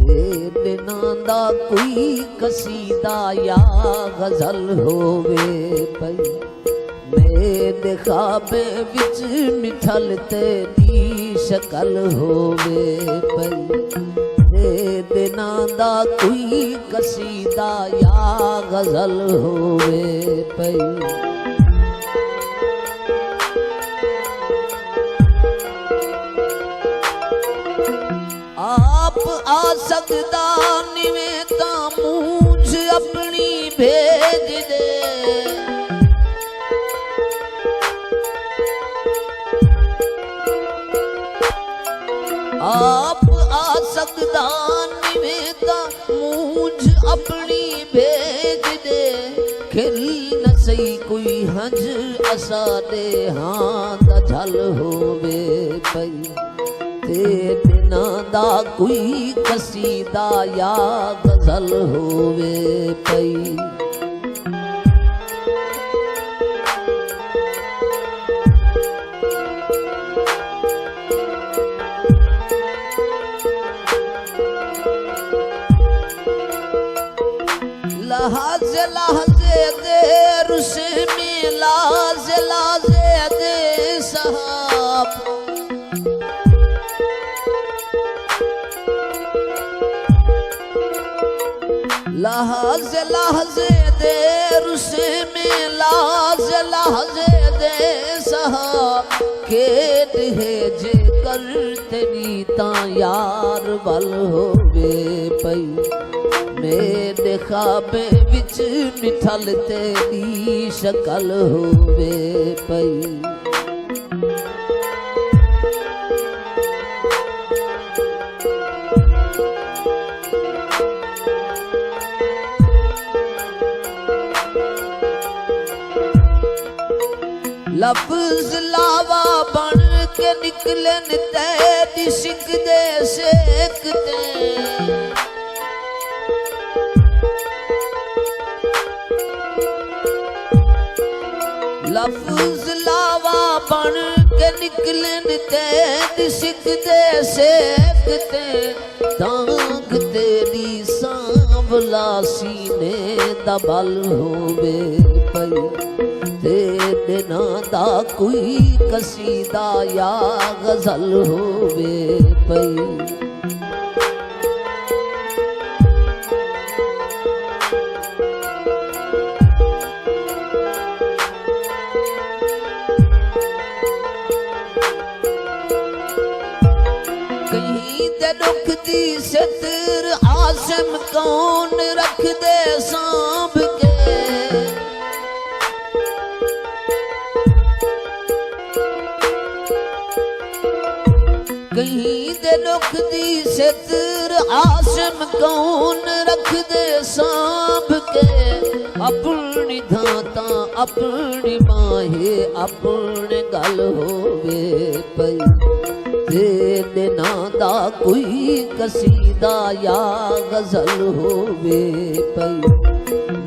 दिनां दा कोई कसीदा या गजल होवे पई मेरे ख्वाबे विच मिठल तेरी शकल होवे पई दिनां दा कोई कसीदा या गजल होवे पई आप आ सकदा निवें तां मूंछ अपनी भेज दे आप आ सकदा निवें तां मूंछ अपनी भेज दे खिल न सही कोई हंज असा दे हां दा झल होवे पई दिनां दा कोई कसीदा या गजल होवे पई लहज़े लहज़े दे रुसे में लाज़े लाज़े दे सहाब लहज़े लहज़े दे रुसे में लाज़े लाज़े दे सहाब खेत है जे कर तेरी तां यार वल होवे पई मेरे ख्वाबे विच मिठल तेरी शकल होवे पई लफ्ज़ लावा बन के निकलन तेरी सिक दे सेकते लफ्ज़ लावा बन के निकलन तेरी सिक दे सेकते तांग तेरी सांवला सीने दा बल होवे पई दिनां दा कोई कसीदा या गजल होवे पई कहीं ते दुख दी सतर आसम कौन रख दे सांभ के कहीं दे दुख दी सतर आसम कौन रख दे सांभ के अपनी धाता अपनी माहे अपने गल होवे पई दिनां दा कोई कसीदा या गजल होवे पई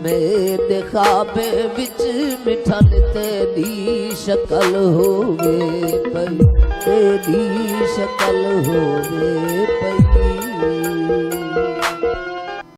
मेरे ख्वाबे विच मिठल तेरी शकल होवे पई तेरी शकल होवे पई।